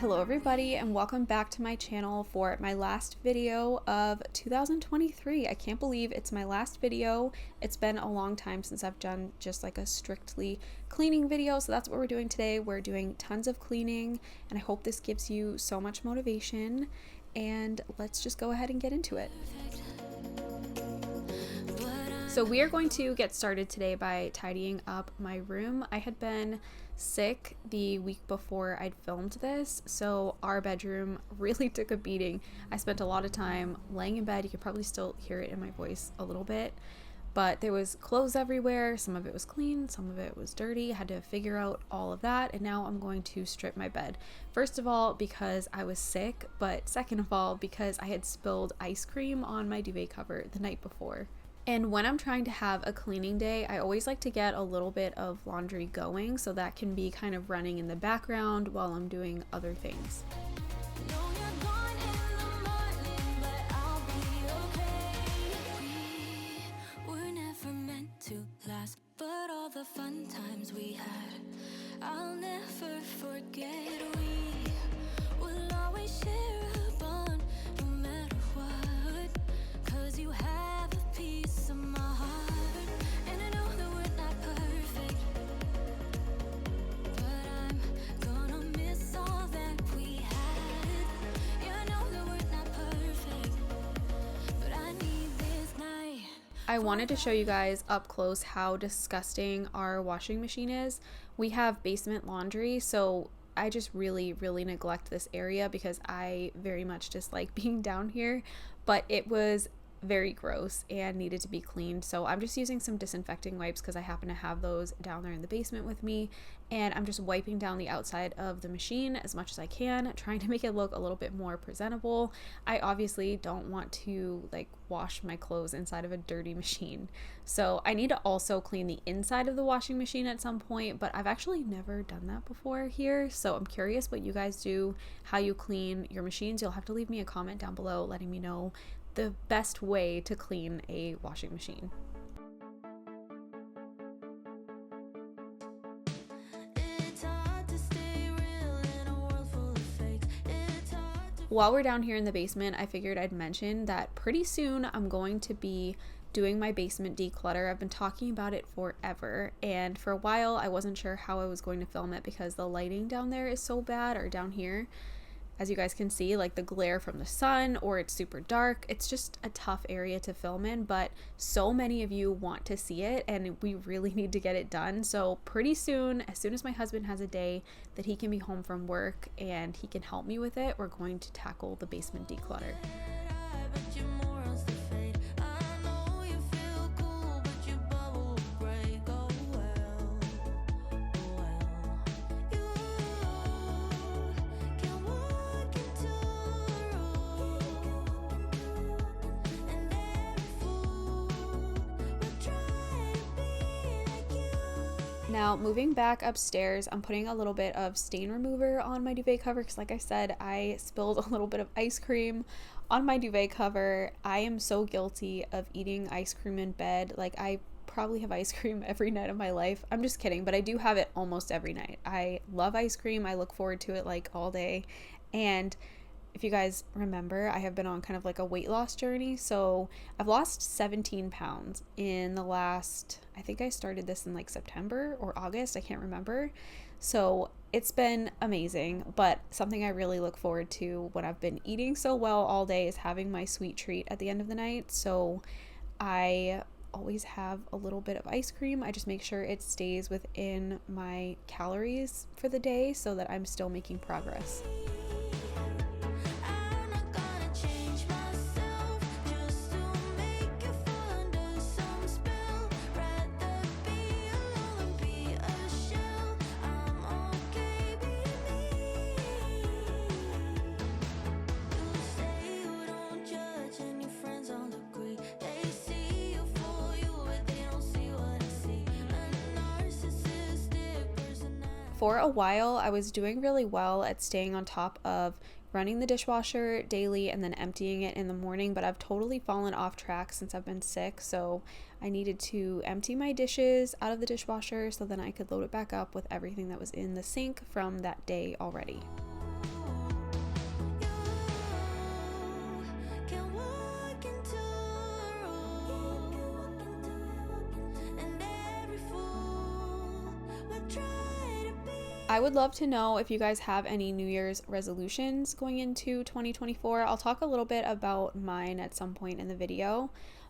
Hello everybody and welcome back to my channel for my last video of 2023. I can't believe it's my last video. It's been a long time since I've done just like a strictly cleaning video, so that's what we're doing today. We're doing tons of cleaning and I hope this gives you so much motivation, and let's just go ahead and get into it. So we are going to get started today by tidying up my room. I had been sick the week before I'd filmed this, so our bedroom really took a beating. I spent a lot of time laying in bed. You could probably still hear it in my voice a little bit, but there was clothes everywhere. Some of it was clean, some of it was dirty. I had to figure out all of that, and now I'm going to strip my bed. First of all, because I was sick, but second of all, because I had spilled ice cream on my duvet cover the night before. And when I'm trying to have a cleaning day, I always like to get a little bit of laundry going, so that can be kind of running in the background while I'm doing other things. But all the fun times we had, I'll never forget. We will always share a bond, no matter what, 'cause you have a piece of my heart. And I know that we're not perfect, but I'm gonna miss all that we had. Yeah, I know that we're not perfect, but I need this night. I wanted to show you guys up close how disgusting our washing machine is. We have basement laundry, so I just really neglect this area because I very much dislike being down here, but it was very gross and needed to be cleaned. So I'm just using some disinfecting wipes because I happen to have those down there in the basement with me, and I'm just wiping down the outside of the machine as much as I can, trying to make it look a little bit more presentable. I obviously don't want to like wash my clothes inside of a dirty machine, so I need to also clean the inside of the washing machine at some point, but I've actually never done that before here, so I'm curious what you guys do, how you clean your machines. You'll have to leave me a comment down below letting me know the best way to clean a washing machine. While we're down here in the basement, I figured I'd mention that pretty soon I'm going to be doing my basement declutter. I've been talking about it forever, and for a while I wasn't sure how I was going to film it because the lighting down there is so bad, or down here. As you guys can see, like the glare from the sun, or it's super dark. It's just a tough area to film in, but so many of you want to see it and we really need to get it done. So pretty soon, as soon as my husband has a day that he can be home from work and he can help me with it, we're going to tackle the basement declutter. Now, moving back upstairs, I'm putting a little bit of stain remover on my duvet cover because, like I said, I spilled a little bit of ice cream on my duvet cover. I am so guilty of eating ice cream in bed. Like, I probably have ice cream every night of my life. I'm just kidding, but I do have it almost every night. I love ice cream. I look forward to it like all day. And if you guys remember, I have been on kind of like a weight loss journey. So I've lost 17 pounds in the last, I think I started this in like September or August, I can't remember. So it's been amazing, but something I really look forward to when I've been eating so well all day is having my sweet treat at the end of the night. So I always have a little bit of ice cream. I just make sure it stays within my calories for the day so that I'm still making progress. For a while, I was doing really well at staying on top of running the dishwasher daily and then emptying it in the morning, but I've totally fallen off track since I've been sick, so I needed to empty my dishes out of the dishwasher so then I could load it back up with everything that was in the sink from that day already. I would love to know if you guys have any New Year's resolutions going into 2024. I'll talk a little bit about mine at some point in the video,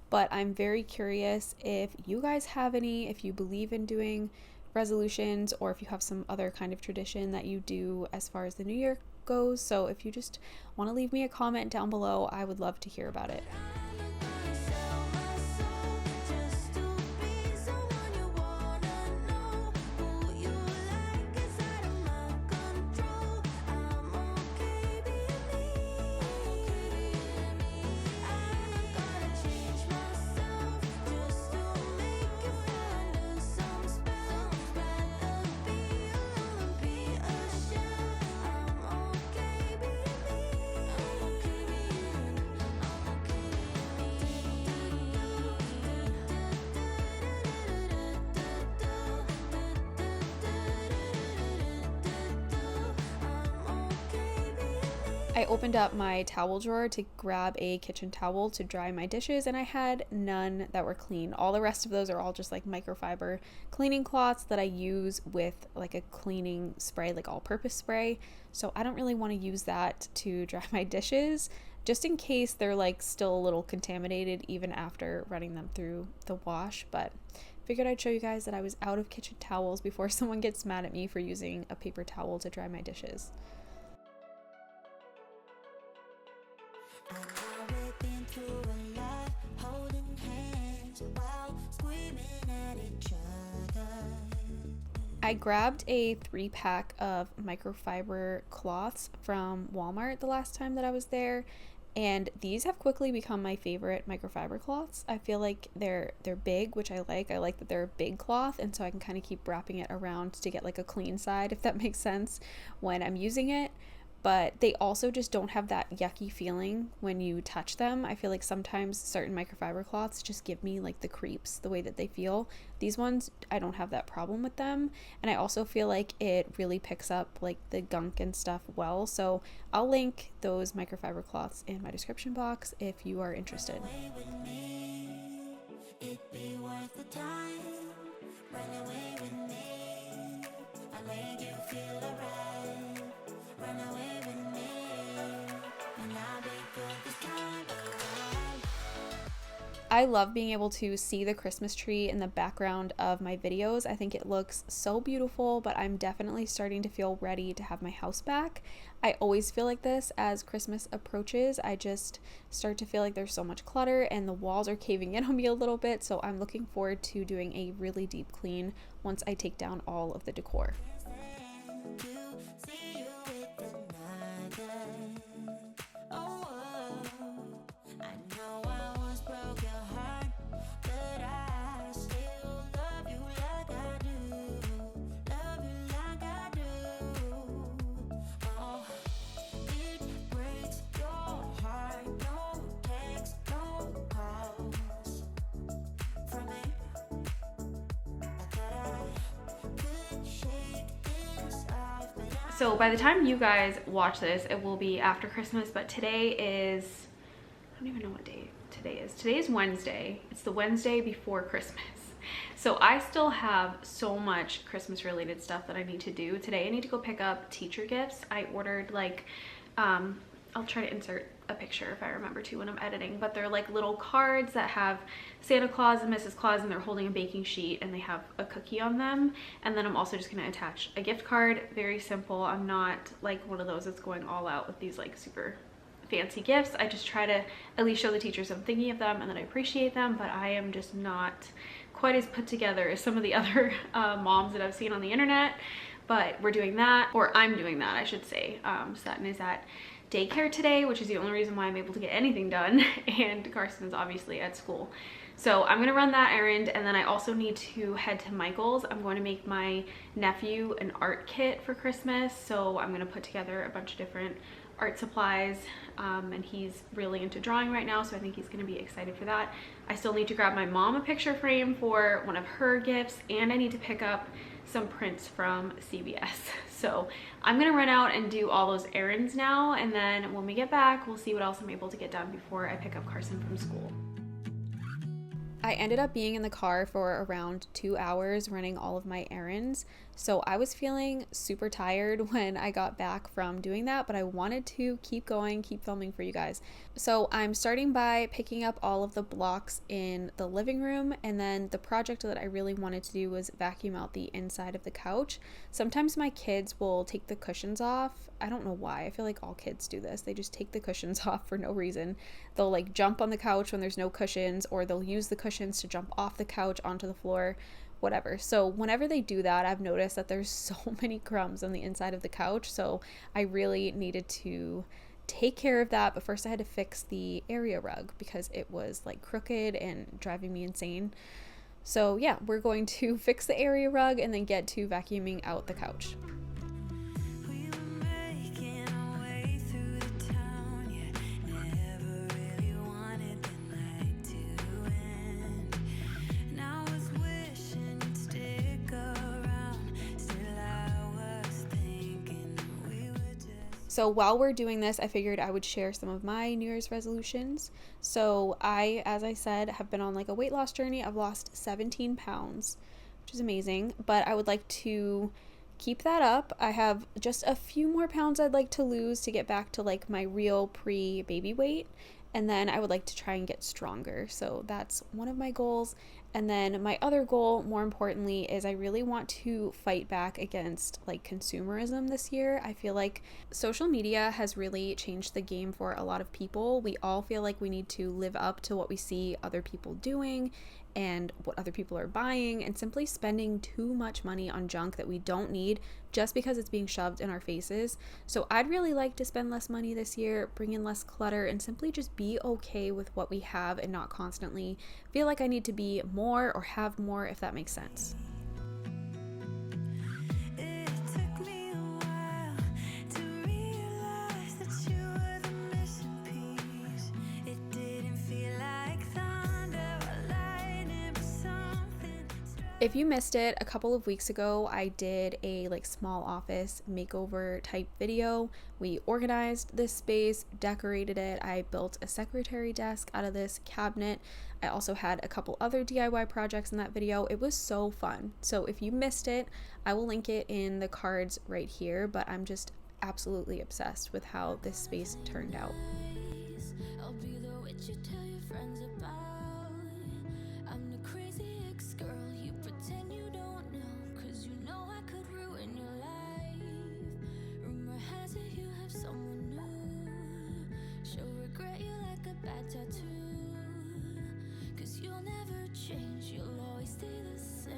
but I'm very curious if you guys have any, if you believe in doing resolutions, or if you have some other kind of tradition that you do as far as the new year goes. So if you just want to leave me a comment down below, I would love to hear about it. I opened up my towel drawer to grab a kitchen towel to dry my dishes, and I had none that were clean. All the rest of those are all just like microfiber cleaning cloths that I use with like a cleaning spray, like all-purpose spray. So I don't really want to use that to dry my dishes, just in case they're like still a little contaminated even after running them through the wash. But figured I'd show you guys that I was out of kitchen towels before someone gets mad at me for using a paper towel to dry my dishes. I grabbed a 3-pack of microfiber cloths from Walmart the last time that I was there, and these have quickly become my favorite microfiber cloths. I feel like they're big, which I like. I like that they're a big cloth, and so I can kind of keep wrapping it around to get like a clean side, if that makes sense, when I'm using it. But they also just don't have that yucky feeling when you touch them. I feel like sometimes certain microfiber cloths just give me like the creeps, the way that they feel. These ones, I don't have that problem with them. And I also feel like it really picks up like the gunk and stuff well. So I'll link those microfiber cloths in my description box if you are interested. I love being able to see the Christmas tree in the background of my videos. I think it looks so beautiful, but I'm definitely starting to feel ready to have my house back. I always feel like this as Christmas approaches. I just start to feel like there's so much clutter and the walls are caving in on me a little bit, so I'm looking forward to doing a really deep clean once I take down all of the decor. So by the time you guys watch this, it will be after Christmas, but today is, I don't even know what day today is. Today is Wednesday. It's the Wednesday before Christmas. So I still have so much Christmas related stuff that I need to do. Today I need to go pick up teacher gifts. I ordered like, I'll try to insert a picture if I remember to when I'm editing, but they're like little cards that have Santa Claus and Mrs. Claus, and they're holding a baking sheet and they have a cookie on them. And then I'm also just gonna attach a gift card. Very simple. I'm not like one of those that's going all out with these like super fancy gifts. I just try to at least show the teachers I'm thinking of them and that I appreciate them, but I am just not quite as put together as some of the other moms that I've seen on the internet. But we're doing that, or I'm doing that, I should say. Sutton is at daycare today, which is the only reason why I'm able to get anything done, and Carson is obviously at school. So I'm gonna run that errand, and then I also need to head to Michael's. I'm going to make my nephew an art kit for Christmas, so I'm gonna put together a bunch of different art supplies, and he's really into drawing right now, so I think he's gonna be excited for that. I still need to grab my mom a picture frame for one of her gifts, and I need to pick up some prints from CVS. So I'm gonna run out and do all those errands now, and then when we get back, we'll see what else I'm able to get done before I pick up Carson from school. I ended up being in the car for around 2 hours running all of my errands. So I was feeling super tired when I got back from doing that, but I wanted to keep going, keep filming for you guys. So I'm starting by picking up all of the blocks in the living room, and then the project that I really wanted to do was vacuum out the inside of the couch. Sometimes my kids will take the cushions off. I don't know why. I feel like all kids do this. They just take the cushions off for no reason. They'll like jump on the couch when there's no cushions, or they'll use the cushions to jump off the couch onto the floor, whatever. So whenever they do that, I've noticed that there's so many crumbs on the inside of the couch. So I really needed to take care of that. But first I had to fix the area rug because it was like crooked and driving me insane. So yeah, we're going to fix the area rug and then get to vacuuming out the couch. So while we're doing this, I figured I would share some of my New Year's resolutions. So I, as I said, have been on like a weight loss journey. I've lost 17 pounds, which is amazing, but I would like to keep that up. I have just a few more pounds I'd like to lose to get back to like my real pre-baby weight. And then I would like to try and get stronger. So that's one of my goals. And then my other goal, more importantly, is I really want to fight back against like consumerism this year. I feel like social media has really changed the game for a lot of people. We all feel like we need to live up to what we see other people doing and what other people are buying, and simply spending too much money on junk that we don't need just because it's being shoved in our faces. So I'd really like to spend less money this year, bring in less clutter, and simply just be okay with what we have and not constantly feel like I need to be more or have more, if that makes sense. If you missed it, a couple of weeks ago, I did a like small office makeover type video. We organized this space, decorated it. I built a secretary desk out of this cabinet. I also had a couple other DIY projects in that video. It was so fun. So if you missed it, I will link it in the cards right here, but I'm just absolutely obsessed with how this space turned out. I'll be the witch you tell your friends about. I'm the crazy ex-girl you pretend you don't know, 'cause you know I could ruin your life. Rumor has it you have someone new. She'll regret you like a bad tattoo, 'cause you'll never change, you'll always stay the same.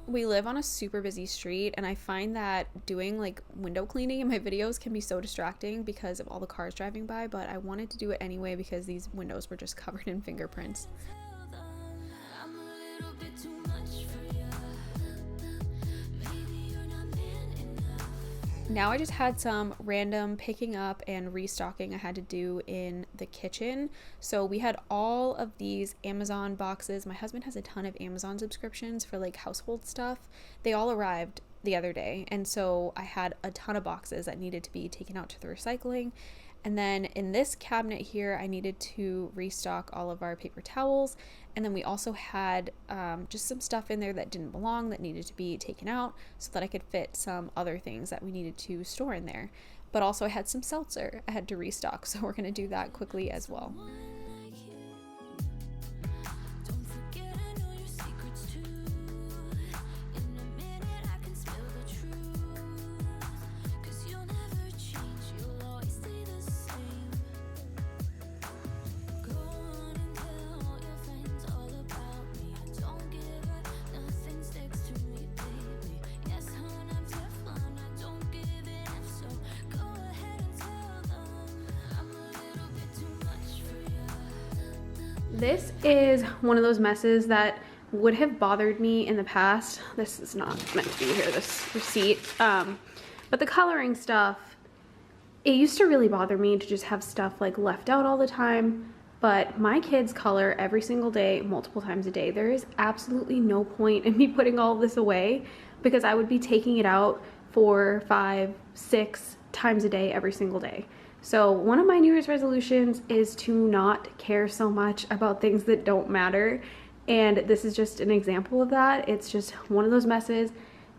We live on a super busy street, and I find that doing like window cleaning in my videos can be so distracting because of all the cars driving by, but I wanted to do it anyway because these windows were just covered in fingerprints. I'm a little bit too much for ya. Maybe you're not man enough. Now I just had some random picking up and restocking I had to do in the kitchen. So we had all of these Amazon boxes. My husband has a ton of Amazon subscriptions for like household stuff. They all arrived the other day, and so I had a ton of boxes that needed to be taken out to the recycling. And then in this cabinet here, I needed to restock all of our paper towels. And then we also had just some stuff in there that didn't belong that needed to be taken out so that I could fit some other things that we needed to store in there. But also I had some seltzer I had to restock, so we're going to do that quickly as well. Don't forget I know your secrets too. In a minute I can spill the truth, 'cause you'll never change, you'll always stay the same. Go on and tell all your friends all about me. I don't give up, nothing sticks to me, baby. Yes, hon, I'm Teflon, I don't give it up, so go ahead and tell them I'm a little bit too much for ya. This is one of those messes that would have bothered me in the past. This is not meant to be here, this receipt. But the coloring stuff, it used to really bother me to just have stuff like left out all the time. But my kids color every single day, multiple times a day. There is absolutely no point in me putting all of this away because I would be taking it out 4, 5, 6 times a day every single day. So one of my New Year's resolutions is to not care so much about things that don't matter. And this is just an example of that. It's just one of those messes.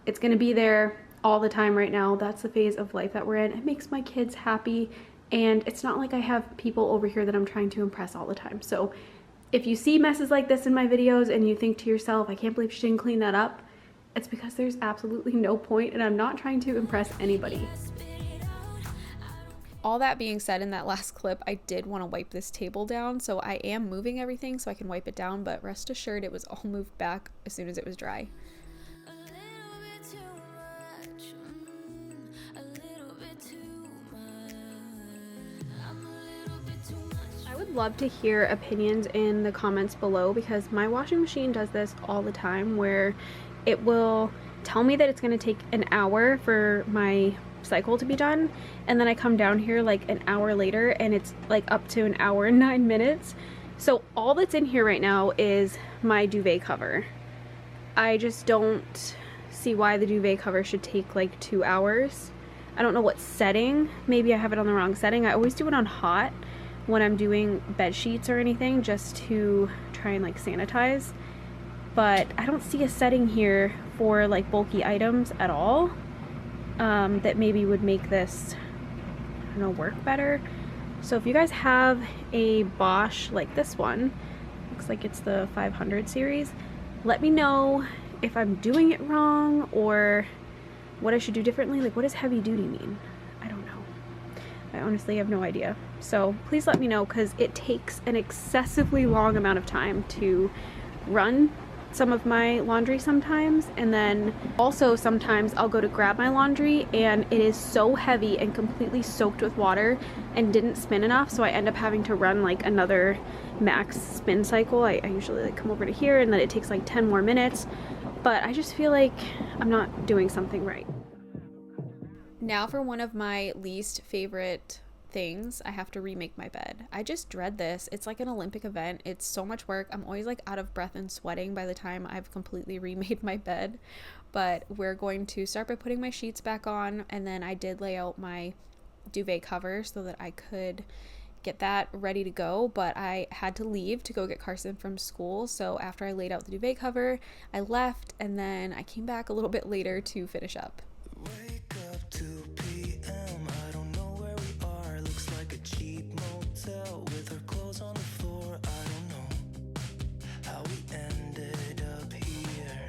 It's gonna be there all the time right now. That's the phase of life that we're in. It makes my kids happy, and it's not like I have people over here that I'm trying to impress all the time. So if you see messes like this in my videos and you think to yourself, I can't believe she didn't clean that up, it's because there's absolutely no point, and I'm not trying to impress anybody. All that being said, in that last clip, I did want to wipe this table down, so I am moving everything so I can wipe it down, but rest assured it was all moved back as soon as it was dry. I would love to hear opinions in the comments below, because my washing machine does this all the time, where it will tell me that it's going to take an hour for my cycle to be done, and then I come down here like an hour later and it's like up to an hour and 9 minutes. So all that's in here right now is my duvet cover. I just don't see why the duvet cover should take like 2 hours. I don't know what setting. Maybe I have it on the wrong setting. I always do it on hot when I'm doing bed sheets or anything, just to try and like sanitize. But I don't see a setting here for like bulky items at all that maybe would make this, I don't know, work better. So if you guys have a Bosch like this one, looks like it's the 500 series, let me know if I'm doing it wrong or what I should do differently. Like, what does heavy duty mean? I don't know. I honestly have no idea. So please let me know, because it takes an excessively long amount of time to run some of my laundry sometimes, and then also sometimes I'll go to grab my laundry and it is so heavy and completely soaked with water and didn't spin enough, so I end up having to run like another max spin cycle. I usually like come over to here, and then it takes like 10 more minutes, but I just feel like I'm not doing something right. Now for one of my least favorite things, I have to remake my bed. I just dread this. It's like an Olympic event. It's so much work. I'm always like out of breath and sweating by the time I've completely remade my bed. But we're going to start by putting my sheets back on, and then I did lay out my duvet cover so that I could get that ready to go, but I had to leave to go get Carson from school. So after I laid out the duvet cover, I left, and then I came back a little bit later to finish up. Wake up 2 p.m. I don't know where we are. Looks like a cheap motel with our clothes on the floor. I don't know how we ended up here.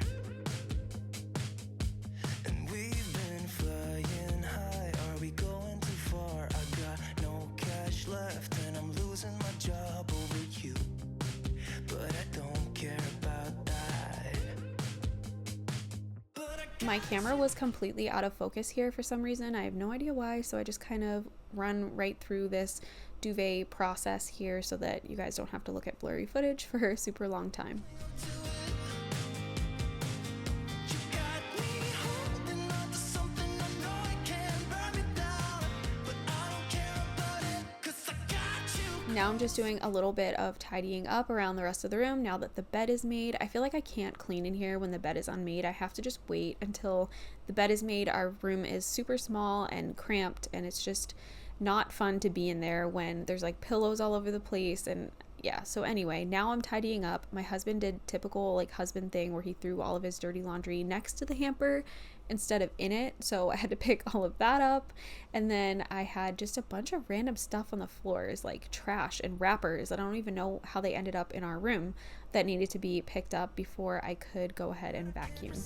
And we've been flying high. Are we going too far? I got no cash left and I'm losing my job over you. But I don't care about that. My camera was completely out of focus here for some reason. I have no idea why, so I just kind of run right through this duvet process here so that you guys don't have to look at blurry footage for a super long time. Now I'm just doing a little bit of tidying up around the rest of the room now that the bed is made. I feel like I can't clean in here when the bed is unmade. I have to just wait until the bed is made. Our room is super small and cramped, and it's just not fun to be in there when there's like pillows all over the place. And yeah, so anyway, now I'm tidying up. My husband did typical like husband thing where he threw all of his dirty laundry next to the hamper instead of in it, so I had to pick all of that up. And then I had just a bunch of random stuff on the floors, like trash and wrappers. I don't even know how they ended up in our room, that needed to be picked up before I could go ahead and vacuum.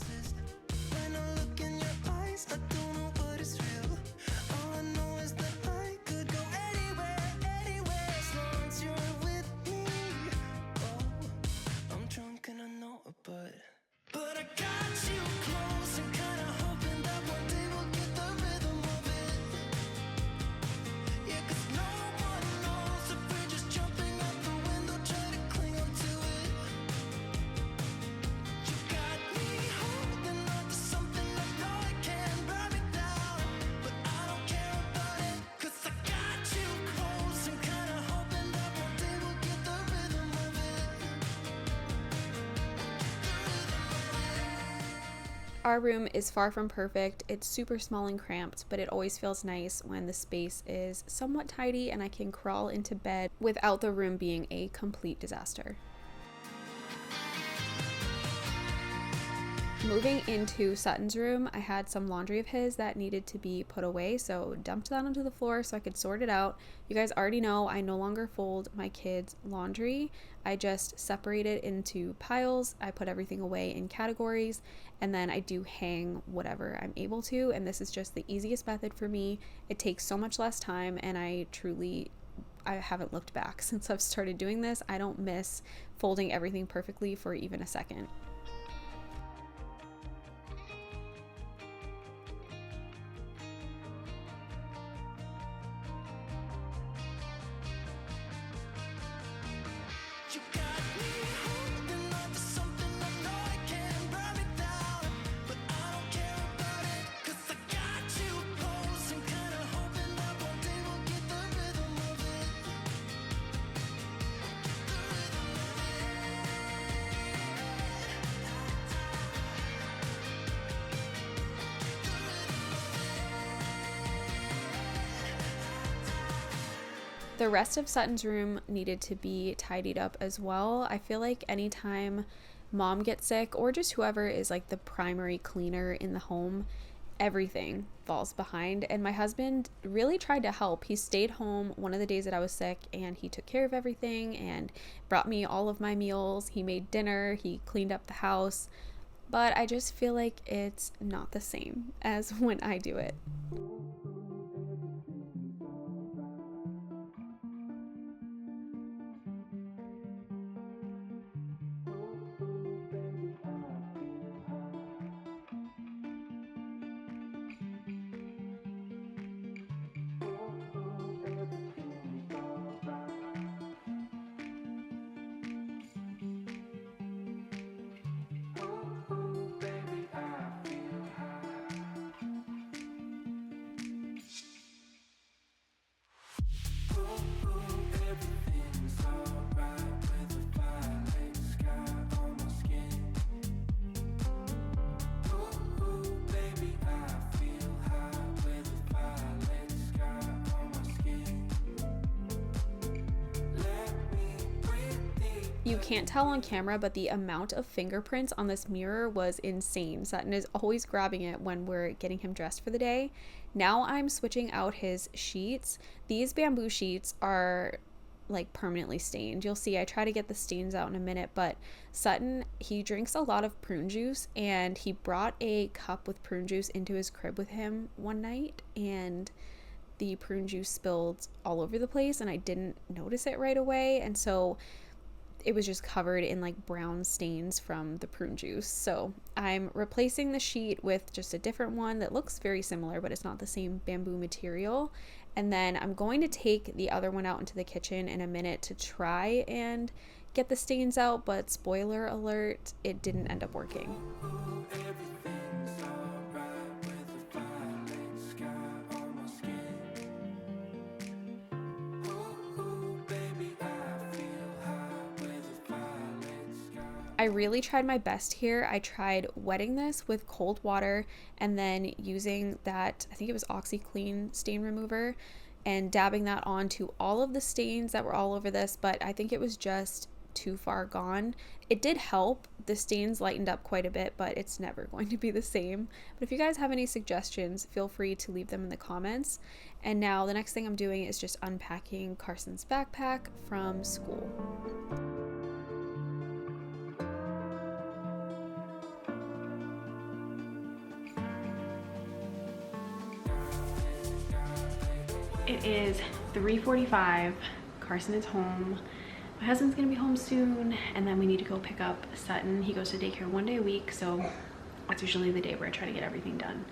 But I got you close and kinda hoping that one day we'll get the rhythm of it. Yeah, 'cause no one knows if we're just jumping out the window trying to cling on to it. You got me holding on to something I know I can burn me down, but I don't care about it, 'cause I got you close and kinda hoping that one day we'll get the rhythm of it. Our room is far from perfect. It's super small and cramped, but it always feels nice when the space is somewhat tidy and I can crawl into bed without the room being a complete disaster. Moving into Sutton's room, I had some laundry of his that needed to be put away, so dumped that onto the floor so I could sort it out. You guys already know I no longer fold my kids' laundry. I just separate it into piles. I put everything away in categories, and then I do hang whatever I'm able to, and this is just the easiest method for me. It takes so much less time, and I haven't looked back since I've started doing this. I don't miss folding everything perfectly for even a second. The rest of Sutton's room needed to be tidied up as well. I feel like anytime mom gets sick or just whoever is like the primary cleaner in the home, everything falls behind. And my husband really tried to help. He stayed home one of the days that I was sick and he took care of everything and brought me all of my meals. He made dinner, he cleaned up the house. But I just feel like it's not the same as when I do it. You can't tell on camera, but the amount of fingerprints on this mirror was insane. Sutton is always grabbing it when we're getting him dressed for the day. Now I'm switching out his sheets. These bamboo sheets are like permanently stained. You'll see I try to get the stains out in a minute, but Sutton, he drinks a lot of prune juice and he brought a cup with prune juice into his crib with him one night and the prune juice spilled all over the place and I didn't notice it right away, and so it was just covered in like brown stains from the prune juice. So I'm replacing the sheet with just a different one that looks very similar, but it's not the same bamboo material. And then I'm going to take the other one out into the kitchen in a minute to try and get the stains out, but spoiler alert, it didn't end up working. I really tried my best here. I tried wetting this with cold water and then using that, I think it was OxyClean stain remover, and dabbing that onto all of the stains that were all over this, but I think it was just too far gone. It did help. The stains lightened up quite a bit, but it's never going to be the same. But if you guys have any suggestions, feel free to leave them in the comments. And now the next thing I'm doing is just unpacking Carson's backpack from school. It is 3:45. Carson is home. My husband's gonna be home soon, and then we need to go pick up Sutton. He goes to daycare one day a week, so that's usually the day where I try to get everything done.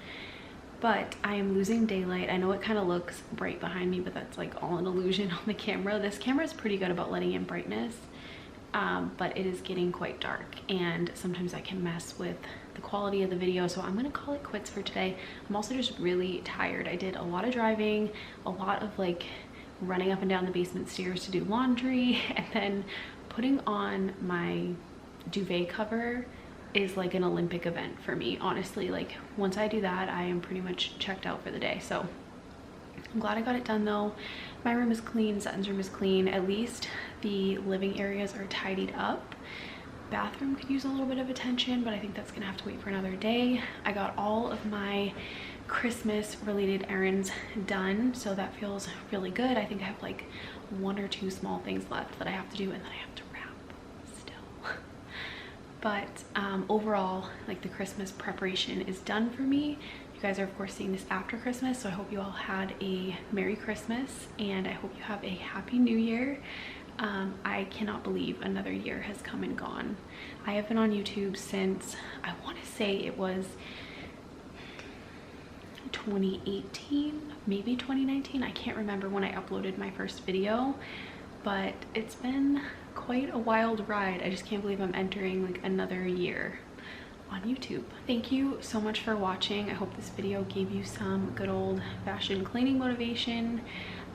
But I am losing daylight. I know it kind of looks bright behind me, but that's like all an illusion on the camera. This camera is pretty good about letting in brightness, but it is getting quite dark, and sometimes I can mess with the quality of the video, so I'm gonna call it quits for today. I'm also just really tired. I did a lot of driving, a lot of like running up and down the basement stairs to do laundry, and then putting on my duvet cover is like an Olympic event for me, honestly. Like once I do that, I am pretty much checked out for the day. So I'm glad I got it done though. My room is clean, Sutton's room is clean. At least the living areas are tidied up. bathroom could use a little bit of attention, but I think that's gonna have to wait for another day. I got all of my Christmas related errands done, so that feels really good. I think I have like 1 or 2 small things left that I have to do, and then I have to wrap still. But overall, like, the Christmas preparation is done for me. You guys are of course seeing this after Christmas, so I hope you all had a Merry Christmas, and I hope you have a Happy New Year. I cannot believe another year has come and gone. I have been on YouTube since, I want to say it was 2018, maybe 2019. I can't remember when I uploaded my first video, but it's been quite a wild ride. I just can't believe I'm entering like another year on YouTube. Thank you so much for watching. I hope this video gave you some good old fashioned cleaning motivation.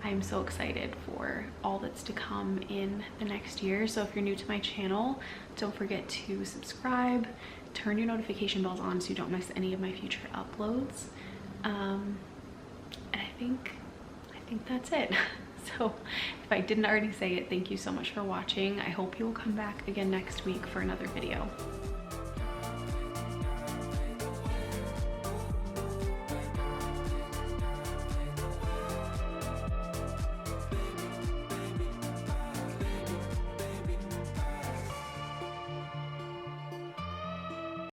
I'm so excited for all that's to come in the next year. So if you're new to my channel, don't forget to subscribe, turn your notification bells on so you don't miss any of my future uploads. And I think that's it. So if I didn't already say it, thank you so much for watching. I hope you will come back again next week for another video.